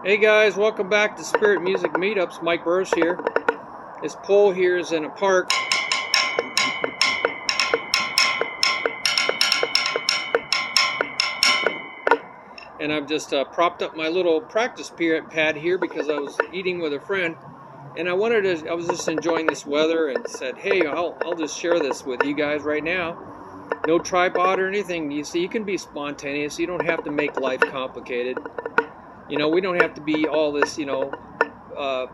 Hey guys, welcome back to Spirit Music Meetups. Mike Burris here. This pole here is in a park. And I've just propped up my little practice pad here because I was eating with a friend. And I was just enjoying this weather and said, hey, I'll just share this with you guys right now. No tripod or anything. You see, you can be spontaneous. You don't have to make life complicated. You know, we don't have to be all this,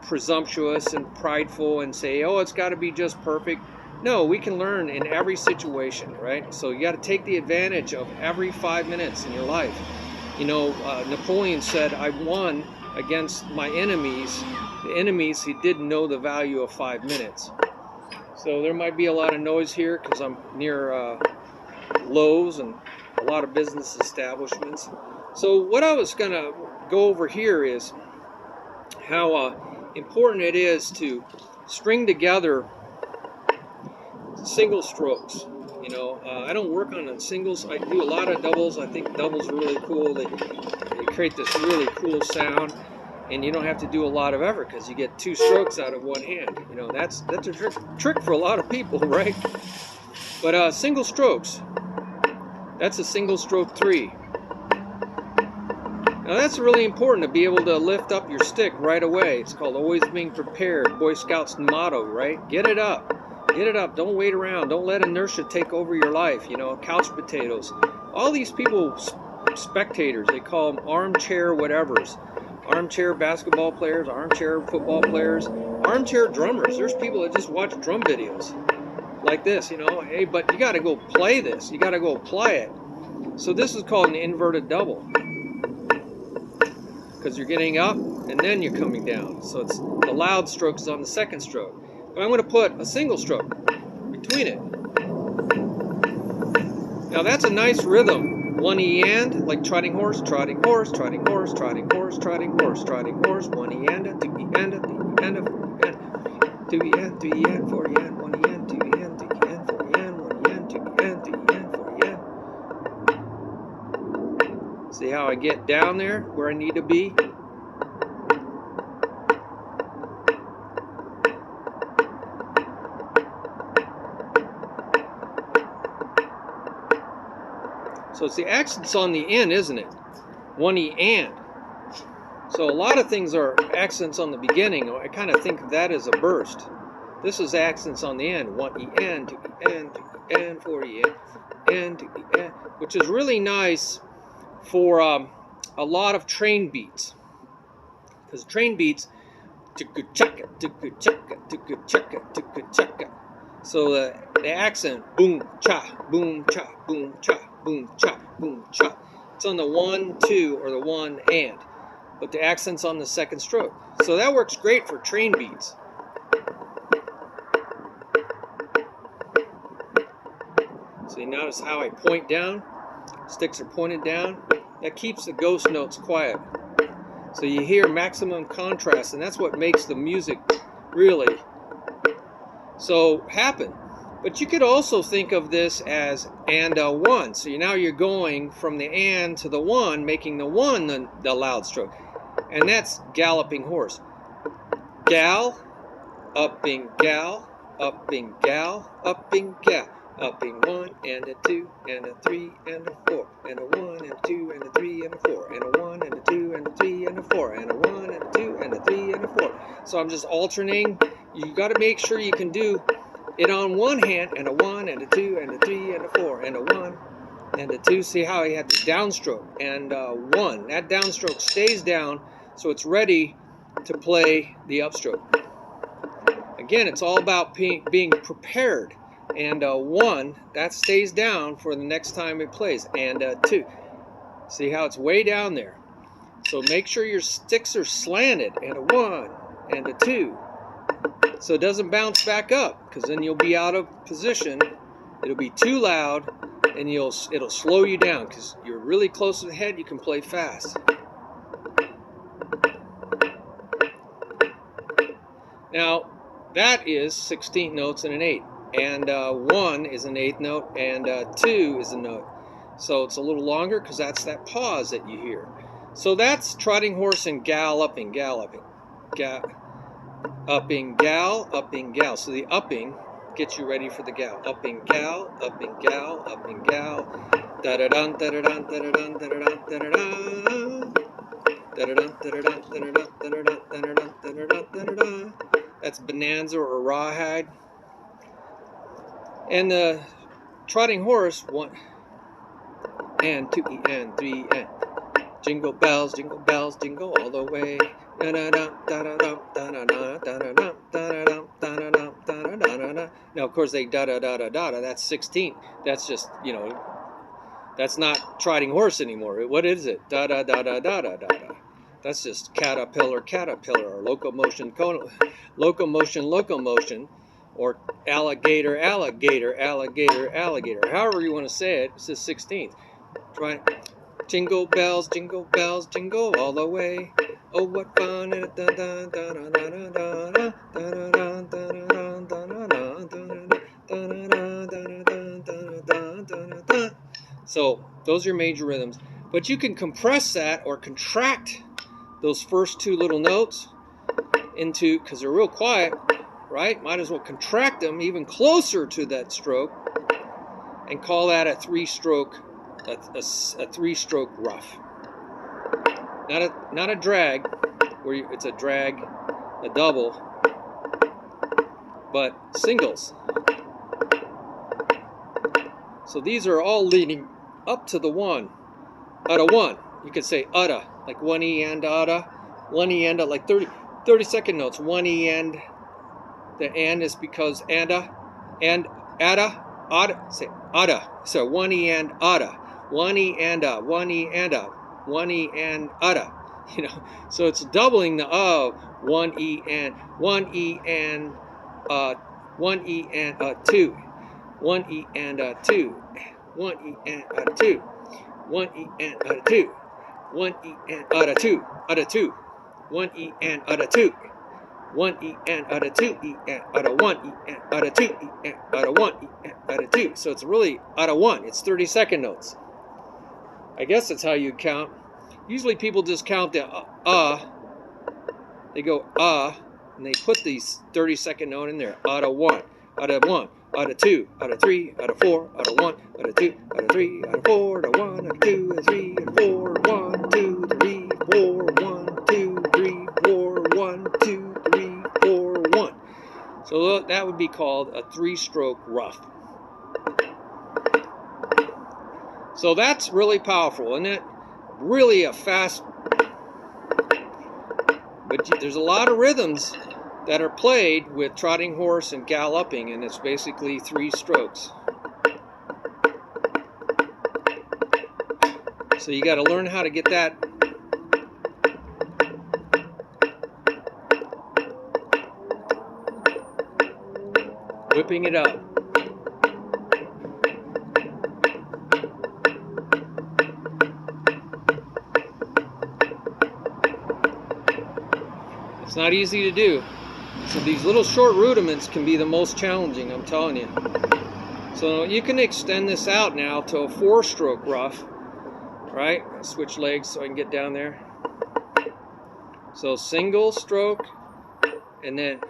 presumptuous and prideful and say, oh, it's got to be just perfect. No, we can learn in every situation, right? So you got to take the advantage of every 5 minutes in your life. You know, Napoleon said, I won against my enemies. The enemies, he didn't know the value of 5 minutes. So there might be a lot of noise here because I'm near Lowe's and a lot of business establishments. So what I was going to go over here is how important it is to string together single strokes. You know, I don't work on singles. I do a lot of doubles. I think doubles are really cool. They create this really cool sound, and you don't have to do a lot of effort because you get 2 strokes out of one hand. You know, that's a trick for a lot of people, right? But single strokes, that's a single stroke 3. Now that's really important to be able to lift up your stick right away. It's called always being prepared. Boy Scouts motto, right? Get it up. Get it up. Don't wait around. Don't let inertia take over your life. You know, couch potatoes. All these people, spectators, they call them armchair whatevers. Armchair basketball players, armchair football players, armchair drummers. There's people that just watch drum videos like this, you know. Hey, but you got to go play this. You got to go play it. So this is called an inverted double, because you're getting up and then you're coming down. So it's the loud stroke is on the second stroke. But I'm going to put a single stroke between it. Now that's a nice rhythm. 1 E and, like Trott-ing-Horse, Trott-ing-Horse, Trott-ing-Horse, Trott-ing-Horse, Trott-ing-Horse, Trott-ing-Horse, 1 E and, 2 E and, 3 E and, 4 E and, 2 E and, 3 E and, 4 E and, 1 E and, 2 E and, 3 E and, 4 E and, 1 E and, 2 E and, 3 E and, 4 E and. See how I get down there where I need to be? So it's the accents on the end, isn't it? 1 E and. So a lot of things are accents on the beginning. I kind of think of that as a burst. This is accents on the end. 1 E and, 2 E and, 2 E and, 4 E and, 2 E and, which is really nice for a lot of train beats. Because train beats, tuk-chaka, tuk-chaka, tuk-chaka, tuk-chaka. So the accent, boom, cha, boom, cha, boom, cha. Boom, cha, boom, cha. It's on the 1, 2, or the 1 and. But the accent's on the second stroke. So that works great for train beats. So you notice how I point down? Sticks are pointed down. That keeps the ghost notes quiet. So you hear maximum contrast, and that's what makes the music really so happen. But you could also think of this as and a 1. So now you're going from the and to the 1, making the 1 the loud stroke. And that's galloping horse. Gall, upping gal, upping gal, upping gal. Upping 1 and a 2 and a 3 and a 4 and a 1 and a 2 and a 3 and a 4 and a 1 and a 2 and a 3 and a 4 and a 1 and a 2 and a 3 and a 4. So I'm just alternating. You got to make sure you can do it on one hand, and a 1 and a 2 and a 3 and a 4 and a 1 and a 2. See how he had the downstroke and 1. That downstroke stays down, so it's ready to play the upstroke. Again, it's all about being prepared. And 1, that stays down for the next time it plays. And 2. See how it's way down there. So make sure your sticks are slanted. And a 1 and a 2. So it doesn't bounce back up, because then you'll be out of position. It'll be too loud, and it'll slow you down, because you're really close to the head. You can play fast. Now that is 16 notes and an 8, and 1 is an 8th note, and 2 is a note. So it's a little longer because that's that pause that you hear. So that's trotting horse and galloping, galloping, upping, gal, upping, gal. So the upping gets you ready for the gal. Upping, gal, upping, gal, upping, gal. Da da dun, da da dun, da da dun, da da dun, da da dun. Da da dun, da da dun, da da dun, da da dun, da da dun, da da dun, da da dun. That's Bonanza or Rawhide. And the trotting horse, 1 and 2 and 3 and. Jingle bells, jingle all the way. Now, of course, they da-da-da-da-da. That's 16. That's just, you know, that's not trotting horse anymore. What is it? Da-da-da-da-da-da-da. That's just caterpillar, caterpillar, or locomotion, locomotion, or alligator, alligator, alligator, alligator. However you want to say it, it's the 16th. Right? Jingle bells, jingle all the way. Oh, what fun! So those are your major rhythms. But you can compress that or contract those first 2 little notes into, because they're real quiet, right? Might as well contract them even closer to that stroke and call that a 3-stroke. A 3-stroke ruff, not a drag, where it's a drag, a double, but singles. So these are all leading up to the 1, utta 1. You could say utta, like 1 E and utta, 1 E and like 30-second notes. 1 E and, the and is because anda, and ada, ada, say utta. So 1 E and utta. 1 E and 1 E and 1 E and utta, you know. So it's doubling the 1 E and 1 E and 1 E and 2, 1 E and 2, 1 E and 2, 1 E and 2, 1 E and 2, 2, 1 E and 2, 1 E and 2 E and 1 E and 2 E and 1 E and 2. So it's really 1. It's 30-second notes. I guess that's how you count. Usually people just count the They go and they put these 30-second note in there. 1, 1, 2, 3, 4, 1, 2, 3, 4, 1, 2, 3, 4, 1, 2, 3, 4, 1, 2, 3, 4, 1, 2, 3, 4, 1. So that would be called a 3-stroke ruff. So that's really powerful, isn't it? Really a fast, but there's a lot of rhythms that are played with trotting horse and galloping, and it's basically 3 strokes. So you got to learn how to get that. Whipping it up. It's not easy to do. So these little short rudiments can be the most challenging, I'm telling you. So you can extend this out now to a 4-stroke ruff, right? Switch legs so I can get down there. So single stroke, and then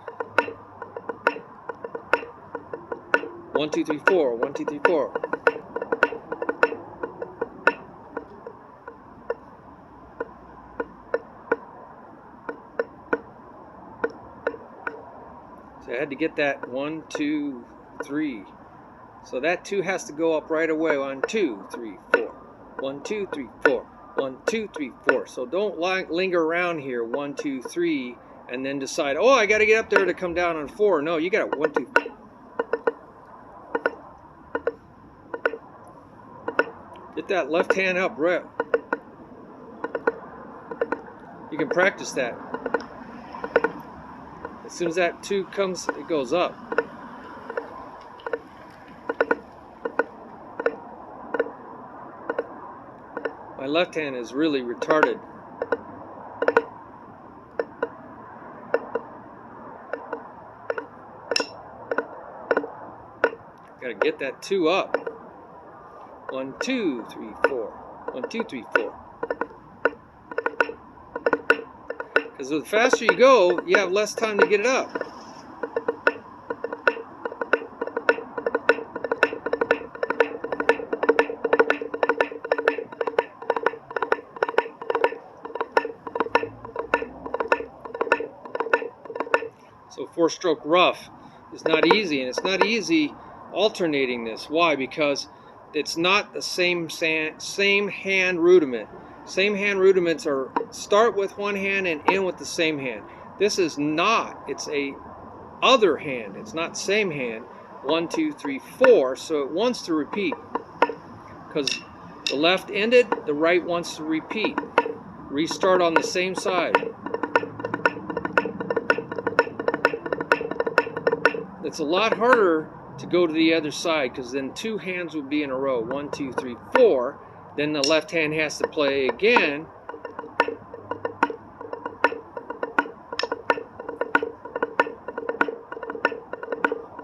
1, 2, 3, 4, 1, 2, 3, 4. So I had to get that 1, 2, 3. So that 2 has to go up right away. 1, 2, 3, 4. 1, 2, 3, 4. 1, 2, 3, 4. So don't linger around here. 1, 2, 3, and then decide, oh, I got to get up there to come down on 4. No, you got 1, 2. Get that left hand up, right? You can practice that. As soon as that 2 comes, it goes up. My left hand is really retarded. Gotta get that 2 up. 1, 2, 3, 4. 1, 2, 3, 4. Because the faster you go, you have less time to get it up. So 4-stroke rough is not easy, and it's not easy alternating this. Why? Because it's not the same hand rudiment. Same hand rudiments are start with one hand and end with the same hand. This is not. It's a other hand. It's not same hand. 1, 2, 3, 4. So it wants to repeat. Because the left ended, the right wants to repeat. Restart on the same side. It's a lot harder to go to the other side because then 2 hands will be in a row. 1, 2, 3, 4. Then the left hand has to play again.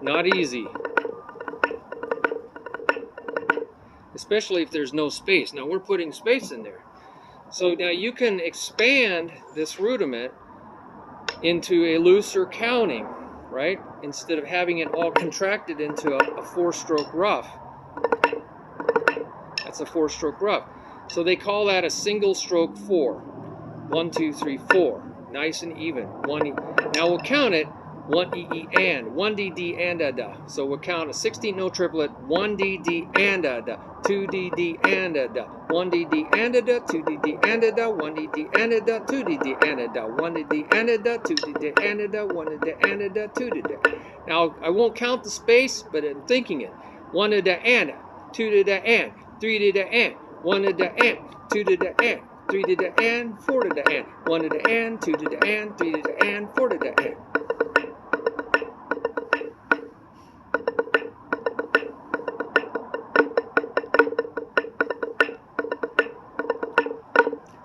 Not easy. Especially if there's no space. Now we're putting space in there. So now you can expand this rudiment into a looser counting, right? Instead of having it all contracted into a 4-stroke rough. That's a 4-stroke rough. So they call that a single stroke 4. 1, 2, 3, 4. Nice and even. 1 E. Now we'll count it. 1 E E and 1 D D and a da. So we'll count a 16 note triplet. 1 D D and a da. 2 D D and a da. 1 D D and a da. 2 D D and a da. 1 D D and a da. 2 D D and a da. 1 D D and a da. 2 D D and a da. 1 D D and a da. 2 D D. Now I won't count the space, but I'm thinking it. 1 D D and 2 D D and 3 D D and 1 D D and 2 D D and 3 D D and 4 D D and 1 D D and 2 D D and 3 D D and 4 D D and.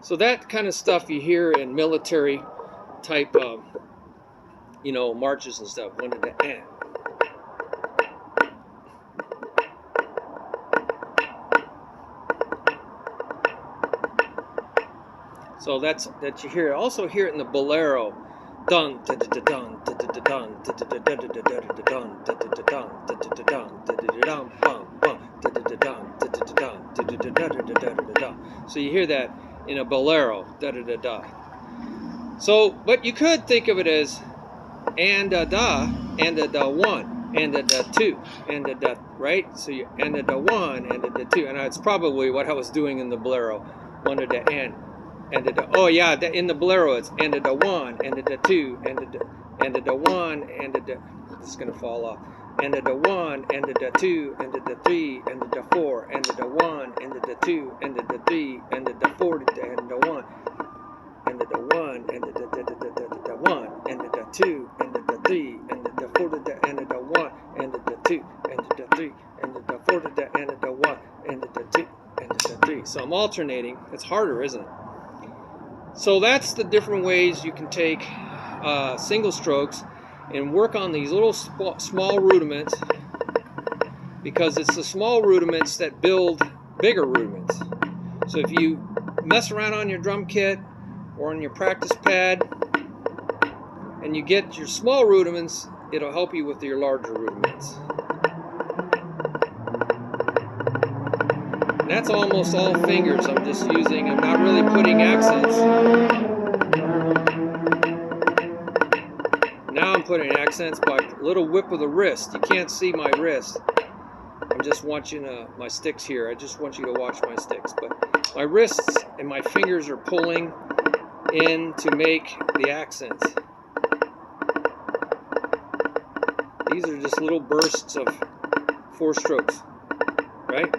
So that kind of stuff you hear in military type, marches and stuff. 1 to the end. So that you hear. Also hear it in the bolero. Dun dun dun dun dun dun dun dun dun dun. So you hear that in a bolero, da da da da. So, but you could think of it as and a da, and a da 1, and a da 2, and a da, right? So you and a da 1, and a da 2, and it's probably what I was doing in the bolero. 1 a da and a da. Oh yeah, in the bolero it's and a da 1, and a da 2, and a da 1, and a da. It's gonna fall off. And a da 1, and a da 2, and a da 3, and a da 4, and a da 1, and a da 2, and a da 3, and a da 4, and a da 1, and a da 1, and a da 1, and a da 2, and a da 3, and a da 4, and a da 1, and a da 2, and a da 3, and a da 4, and a da 1, and a da 2, and a da 3. So I'm alternating. It's harder, isn't it? So that's the different ways you can take single strokes and work on these little small rudiments, because it's the small rudiments that build bigger rudiments. So if you mess around on your drum kit or on your practice pad and you get your small rudiments, it'll help you with your larger rudiments. And that's almost all fingers I'm just using. I'm not really putting accents. Now I'm putting accents by a little whip of the wrist. You can't see my wrist. I'm just watching my sticks here. I just want you to watch my sticks. But my wrists and my fingers are pulling in to make the accents. These are just little bursts of 4 strokes, right?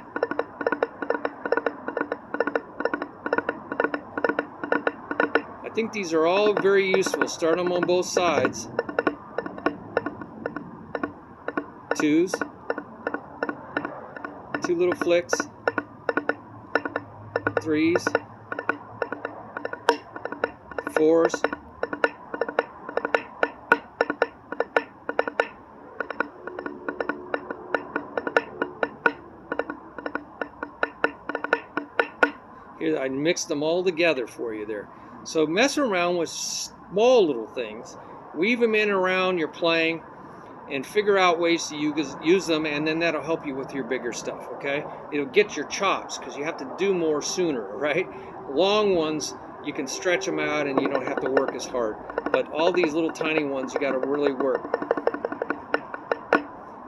I think these are all very useful. Start them on both sides. 2s, 2 little flicks, 3s, 4s, here I mixed them all together for you there. So mess around with small little things, weave them in and around your playing, and figure out ways to use them, and then that'll help you with your bigger stuff, okay? It'll get your chops, because you have to do more sooner, right? Long ones, you can stretch them out and you don't have to work as hard. But all these little tiny ones, you got to really work.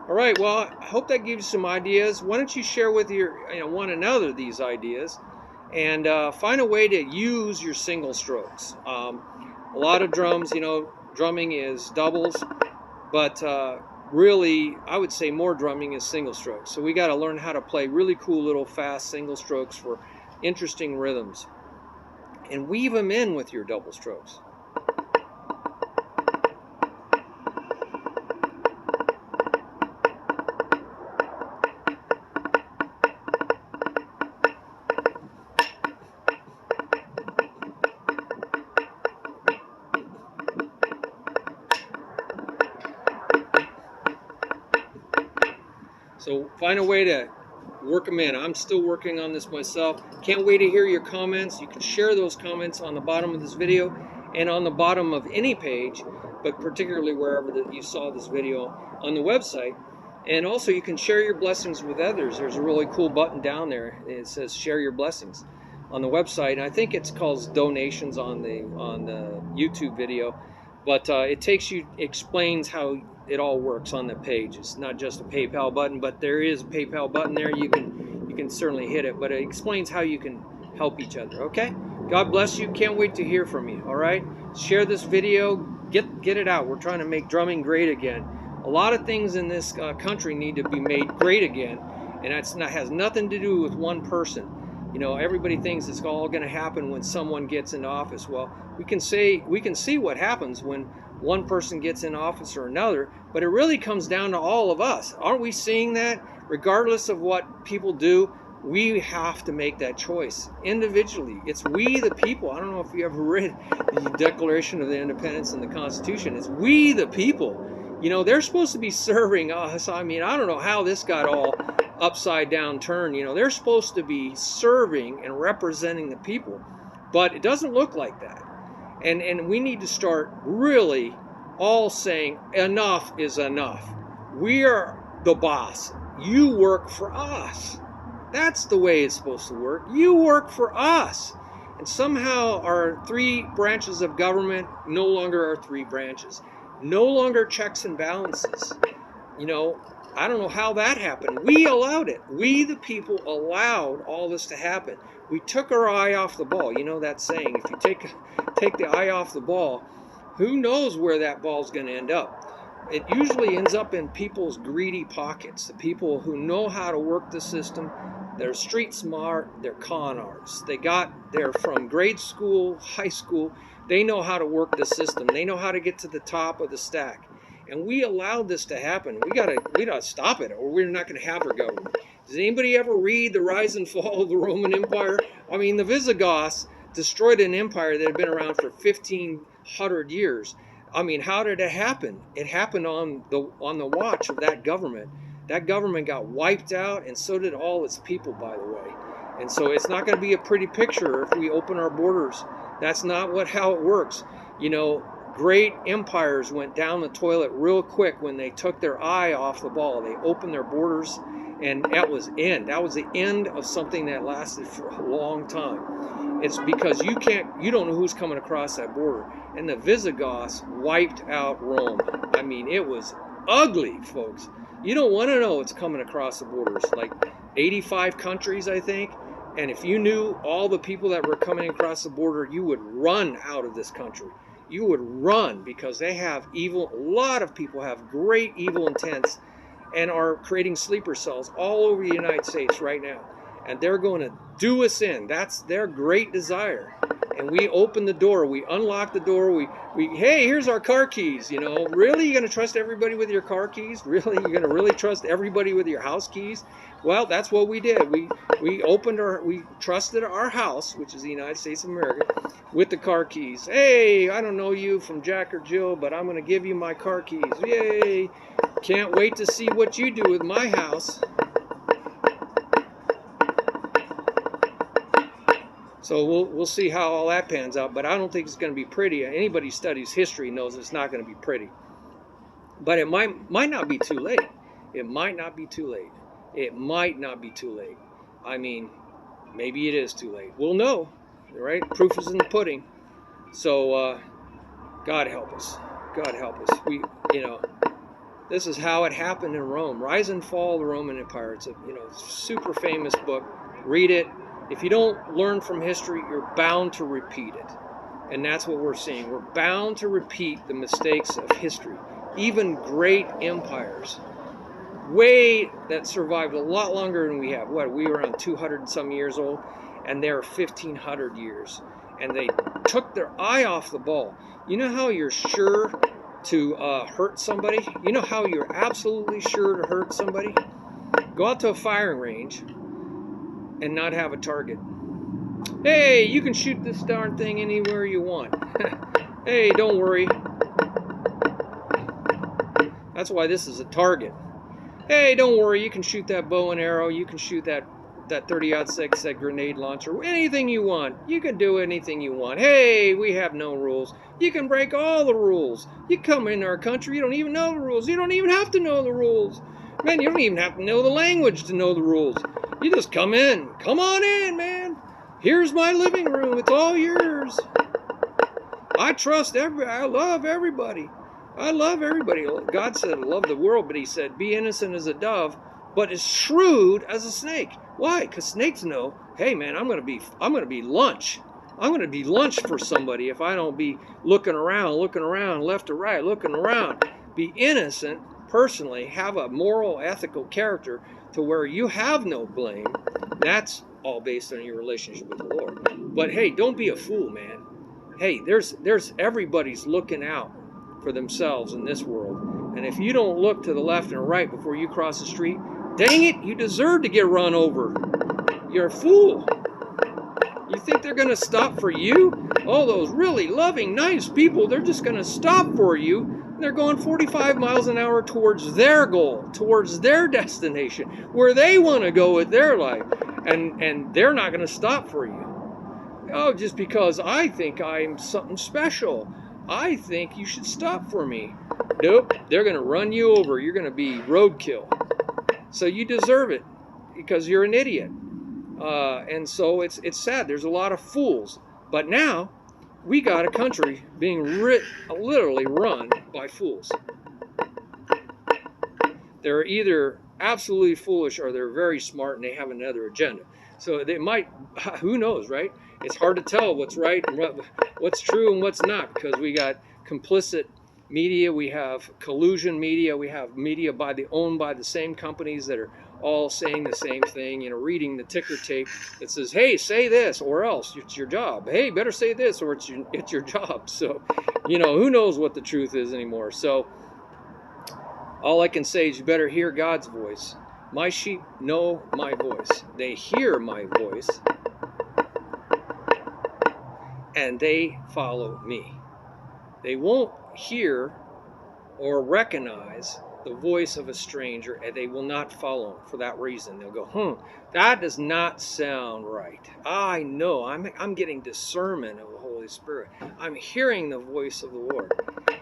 All right, well, I hope that gives you some ideas. Why don't you share with one another these ideas, and find a way to use your single strokes. A lot of drums, drumming is doubles, but really, I would say more drumming is single strokes. So we got to learn how to play really cool little fast single strokes for interesting rhythms, and weave them in with your double strokes. So find a way to work them in. I'm still working on this myself. Can't wait to hear your comments. You can share those comments on the bottom of this video and on the bottom of any page, but particularly wherever that you saw this video on the website. And also you can share your blessings with others. There's a really cool button down there. It says share your blessings on the website. And I think it's called donations on the YouTube video. But it explains how it all works on the page. It's not just a PayPal button, but there is a PayPal button there. You can certainly hit it, but it explains how you can help each other. Okay? God bless you. Can't wait to hear from you. All right? Share this video. Get it out. We're trying to make drumming great again. A lot of things in this country need to be made great again, and has nothing to do with one person. Everybody thinks it's all going to happen when someone gets into office. Well, we can see what happens when one person gets in office or another, but it really comes down to all of us. Aren't we seeing that? Regardless of what people do, we have to make that choice individually. It's we the people. I don't know if you ever read the Declaration of the Independence and the Constitution. It's we the people. They're supposed to be serving us. I mean, I don't know how this got all upside down turned. They're supposed to be serving and representing the people, but it doesn't look like that. And we need to start really all saying enough is enough. We are the boss. You work for us. That's the way it's supposed to work. You work for us. And somehow our three branches of government no longer are three branches. No longer checks and balances. I don't know how that happened. We allowed it. We, the people, allowed all this to happen. We took our eye off the ball. You know that saying, if you take the eye off the ball, who knows where that ball's going to end up? It usually ends up in people's greedy pockets, the people who know how to work the system. They're street smart, they're con artists. They're from grade school, high school. They know how to work the system. They know how to get to the top of the stack. And we allowed this to happen. We gotta stop it, or we're not going to have our government. Does anybody ever read The Rise and Fall of the Roman Empire? I mean, the Visigoths destroyed an empire that had been around for 1,500 years. I mean, how did it happen? It happened on the watch of that government. That government got wiped out, and so did all its people, by the way. And so it's not going to be a pretty picture if we open our borders. That's not how it works. Great empires went down the toilet real quick when they took their eye off the ball. They opened their borders, and that was the end of something that lasted for a long time. It's because you don't know who's coming across that border. And the Visigoths wiped out Rome. I mean, it was ugly, folks. You don't want to know what's coming across the borders. Like 85 countries, I think. And if you knew all the people that were coming across the border, you would run out of this country. You would run, because they have evil. A lot of people have great evil intents and are creating sleeper cells all over the United States right now. And they're going to do us in. That's their great desire. And we open the door. We unlock the door. Hey, here's our car keys. Really? You're going to trust everybody with your car keys? Really? You're going to really trust everybody with your house keys? Well, that's what we did. We trusted our house, which is the United States of America, with the car keys. Hey, I don't know you from Jack or Jill, but I'm going to give you my car keys. Yay! Can't wait to see what you do with my house. So we'll see how all that pans out, but I don't think it's going to be pretty. Anybody who studies history knows it's not going to be pretty. But it might not be too late. It might not be too late. It might not be too late. I mean, maybe it is too late. We'll know, right? Proof is in the pudding. So God help us. God help us. This is how it happened in Rome. Rise and Fall of the Roman Empire. It's a super famous book. Read it. If you don't learn from history, you're bound to repeat it. And that's what we're seeing. We're bound to repeat the mistakes of history. Even great empires, that survived a lot longer than we have. We were around 200 and some years old, and they're 1,500 years. And they took their eye off the ball. You know how you're sure to hurt somebody? You know how you're absolutely sure to hurt somebody? Go out to a firing range and not have a target. Hey, you can shoot this darn thing anywhere you want. Hey, don't worry. That's why this is a target. Hey, don't worry, you can shoot that bow and arrow, you can shoot that 30-06, that grenade launcher, anything you want. You can do anything you want. Hey, we have no rules. You can break all the rules. You come in our country, you don't even know the rules. You don't even have to know the rules. Man, you don't even have to know the language to know the rules. You just come in. Come on in, man. Here's my living room. It's all yours. I love everybody. I love everybody. God said, love the world, but he said, be innocent as a dove, but as shrewd as a snake. Why? Because snakes know, hey man, I'm gonna be lunch. I'm gonna be lunch for somebody if I don't be looking around, left to right, looking around. Be innocent personally, have a moral, ethical character to where you have no blame. That's all based on your relationship with the Lord. But hey, don't be a fool, man. Hey, there's everybody's looking out for themselves in this world. And if you don't look to the left and right before you cross the street, dang it, you deserve to get run over. You're a fool. You think they're going to stop for you? All those really loving, nice people, they're just going to stop for you. They're going 45 miles an hour towards their goal, towards their destination, where they want to go with their life. And they're not going to stop for you. Oh, just because I think I'm something special. I think you should stop for me. Nope, they're going to run you over. You're going to be roadkill. So you deserve it because you're an idiot. And so it's sad. There's a lot of fools. But now we got a country being literally run by fools. They're either absolutely foolish or they're very smart and they have another agenda. So they might, who knows, right? It's hard to tell what's right and what's true and what's not, because we got complicit media, we have collusion media, we have media owned by the same companies that are all saying the same thing, reading the ticker tape that says, hey, say this or else it's your job. Hey, better say this or it's your job. So, who knows what the truth is anymore. So all I can say is you better hear God's voice. My sheep know my voice. They hear my voice and they follow me. They won't hear or recognize the voice of a stranger, and they will not follow him for that reason. They'll go, that does not sound right. I know, I'm getting discernment of the Holy Spirit. I'm hearing the voice of the Lord.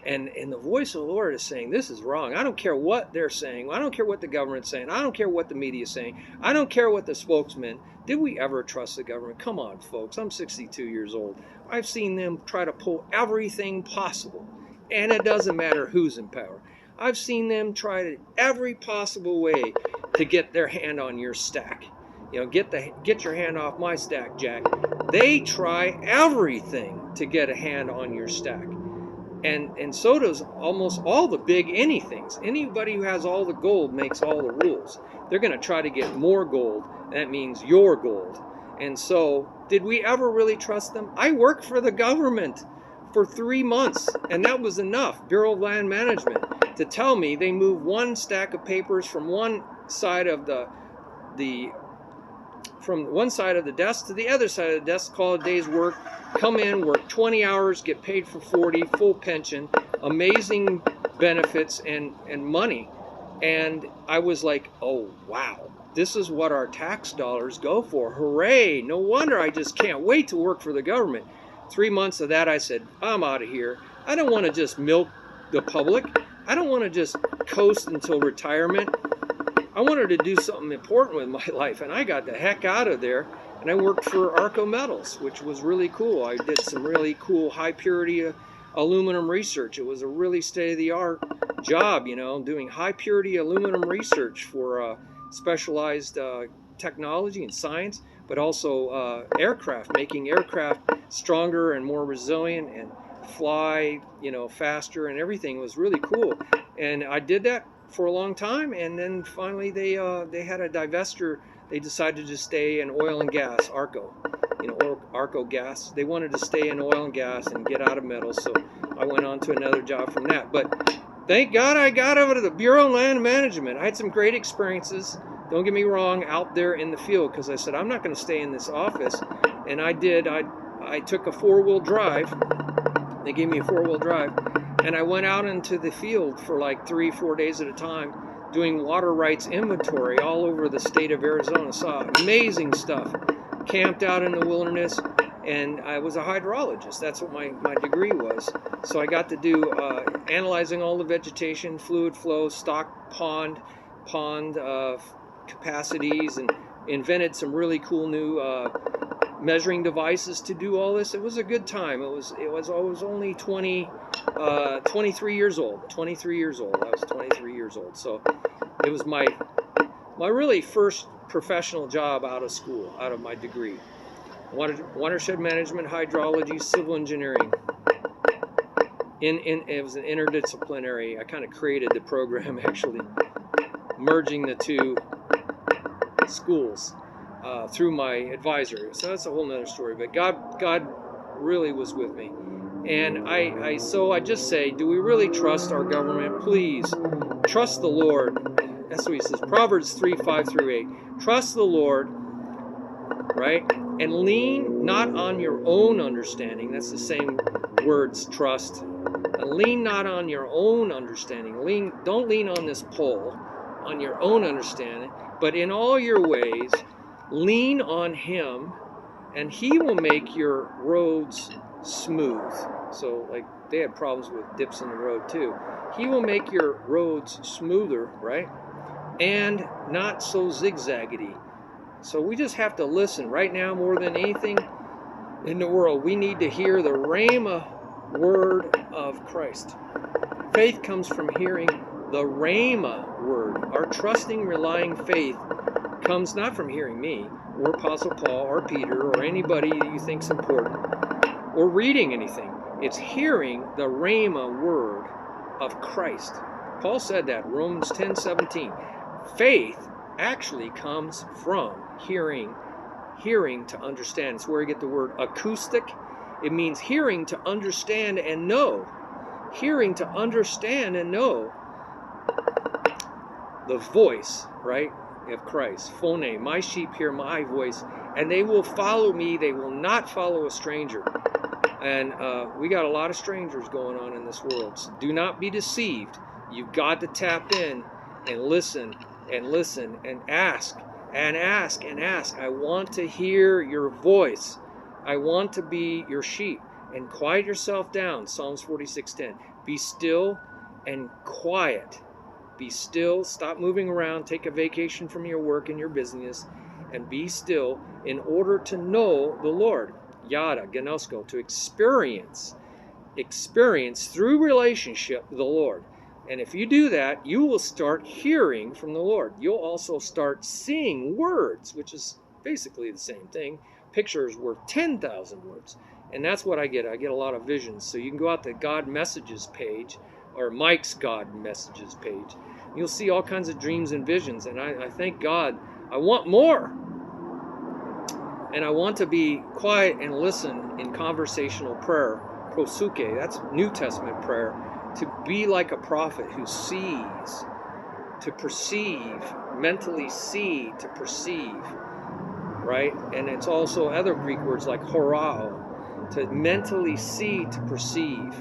And the voice of the Lord is saying, this is wrong. I don't care what they're saying. I don't care what the government's saying. I don't care what the media is saying. I don't care what the spokesman. Did we ever trust the government? Come on, folks. I'm 62 years old. I've seen them try to pull everything possible. And it doesn't matter who's in power. I've seen them try every possible way to get their hand on your stack. Get your hand off my stack, Jack. They try everything to get a hand on your stack. And so does almost all the big anythings. Anybody who has all the gold makes all the rules. They're going to try to get more gold. That means your gold. And so, did we ever really trust them? I worked for the government for 3 months, and that was enough, Bureau of Land Management, to tell me they move one stack of papers from one side of from one side of the desk to the other side of the desk, call a day's work, come in, work 20 hours, get paid for 40, full pension, amazing benefits and money. And I was like, oh, wow. This is what our tax dollars go for. Hooray! No wonder I just can't wait to work for the government. 3 months of that, I said, I'm out of here. I don't want to just milk the public. I don't want to just coast until retirement. I wanted to do something important with my life, and I got the heck out of there, and I worked for Arco Metals, which was really cool. I did some really cool high-purity aluminum research. It was a really state-of-the-art job, you know, doing high-purity aluminum research for specialized technology and science, but also aircraft, making aircraft stronger and more resilient and fly, you know, faster, and everything was really cool. And I did that for a long time, and then finally they had a divestiture. They decided to stay in oil and gas, Arco, you know, Arco gas. They wanted to stay in oil and gas and get out of metals, so I went on to another job from that. But thank God I got over to the Bureau of Land Management. I had some great experiences, don't get me wrong, out there in the field, because I said, I'm not going to stay in this office. And I did. I took a four-wheel drive. They gave me a four-wheel drive, and I went out into the field for like 3-4 days at a time doing water rights inventory all over the state of Arizona. Saw amazing stuff. Camped out in the wilderness, and I was a hydrologist. That's what my degree was. So I got to do analyzing all the vegetation, fluid flow, stock pond capacities, and invented some really cool new measuring devices to do all this. It was a good time. I was only 23 years old. 23 years old. I was 23 years old. So it was my really first professional job out of school, out of my degree. Watershed management, hydrology, civil engineering. It was an interdisciplinary. I kind of created the program, actually, merging the two schools through my advisor. So that's a whole nother story. But God really was with me. And I just say, do we really trust our government? Please trust the Lord. That's what he says. Proverbs 3:5-8. Trust the Lord, right? And lean not on your own understanding. That's the same words, trust. And lean not on your own understanding. Don't lean on this pole, on your own understanding, but in all your ways, lean on him, and he will make your roads smooth. So, like, they had problems with dips in the road too. He will make your roads smoother, right? And not so zigzaggedy. So we just have to listen. Right now, more than anything in the world, we need to hear the Rhema word of Christ. Faith comes from hearing the Rhema word. Our trusting, relying faith comes not from hearing me, or Apostle Paul, or Peter, or anybody you think's important, or reading anything. It's hearing the Rhema word of Christ. Paul said that, Romans 10:17. Faith actually comes from hearing to understand. It's where you get the word acoustic. It means hearing to understand and know. Hearing to understand and know the voice, right, of Christ. Phone, my sheep hear my voice, and they will follow me. They will not follow a stranger. And we got a lot of strangers going on in this world. So do not be deceived. You've got to tap in and listen and ask and ask and ask. I want to hear your voice. I want to be your sheep. And quiet yourself down. Psalms 46:10. Be still and quiet. Be still. Stop moving around. Take a vacation from your work and your business, and be still in order to know the Lord. Yada, gnosko, to experience through relationship the Lord. And if you do that, you will start hearing from the Lord. You'll also start seeing words, which is basically the same thing. Pictures worth 10,000 words. And that's what I get. I get a lot of visions. So you can go out to God Messages page, or Mike's God Messages page. You'll see all kinds of dreams and visions. And I thank God. I want more. And I want to be quiet and listen in conversational prayer. Prosuke, that's New Testament prayer. To be like a prophet who sees, to perceive, mentally see, to perceive, right? And it's also other Greek words like horao, to mentally see, to perceive,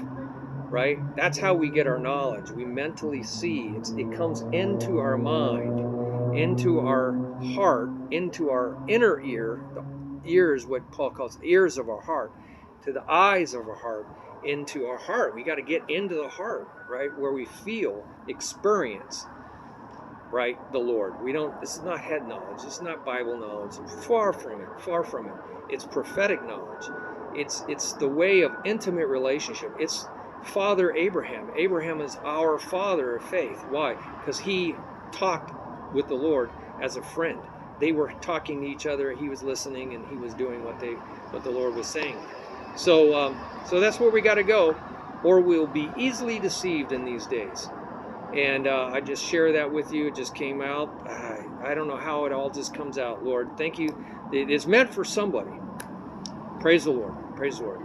right? That's how we get our knowledge. We mentally see. It comes into our mind, into our heart into our inner ear. The ear is what Paul calls ears of our heart, to the eyes of our heart, into our heart. We got to get into the heart, right, where we feel, experience, right, the Lord. We don't. This is not head knowledge. This is not Bible knowledge. Far from it. Far from it. It's prophetic knowledge. It's the way of intimate relationship. It's Father Abraham. Abraham is our father of faith. Why? Because he talked with the Lord as a friend. They were talking to each other. He was listening, and he was doing what the Lord was saying. So that's where we got to go, or we'll be easily deceived in these days. And I just share that with you. It just came out. I don't know how it all just comes out, Lord. Thank you. It is meant for somebody. Praise the Lord. Praise the Lord.